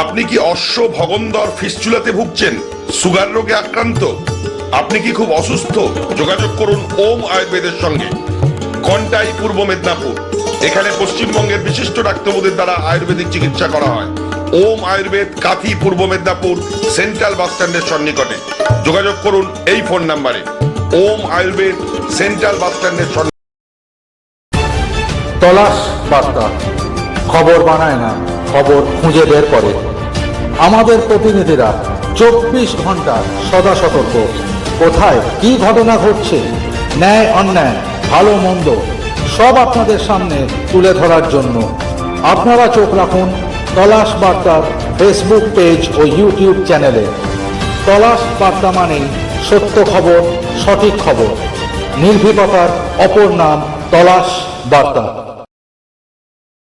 আপনি কি অশ্ব ভগন্দর ফিস্চুলাতে ভুগছেন? সুগার রোগে আক্রান্ত? আপনি কি খুব অসুস্থ? যোগাযোগ করুন ওম আয়ুর্বেদের সঙ্গে। কন্টাই, পূর্ব মেদিনীপুর। এখানে পশ্চিমবঙ্গের বিশিষ্ট ডাক্তারদের দ্বারা আয়ুর্বেদিক চিকিৎসা করা হয়। ওম আয়ুর্বেদ, কাথি, পূর্ব মেদিনীপুর, সেন্ট্রাল বাস স্ট্যান্ডের সন্নিকটে। যোগাযোগ করুন এই ফোন নাম্বারে। ওম আয়ুর্বেদ, সেন্ট্রাল বাস স্ট্যান্ডের সন্নিকটে। তলাশ বার্তা, খবর বানায় না, খবর খুঁজে বের করে। আমাদের প্রতিনিধিরা 24 ঘন্টা সদা সতর্ক। কোথায় কি ঘটনা ঘটছে, ন্যায় অন্যায়, ভালো মন্দ সব আপনাদের সামনে তুলে ধরার জন্য আপনারা চোখ রাখুন তলাশ বার্তার ফেসবুক পেজ ও ইউটিউব চ্যানেলে। তলাশ বার্তা মানেই সত্য খবর, সঠিক খবর। নির্ভীকতার অপর নাম তলাশ বার্তা।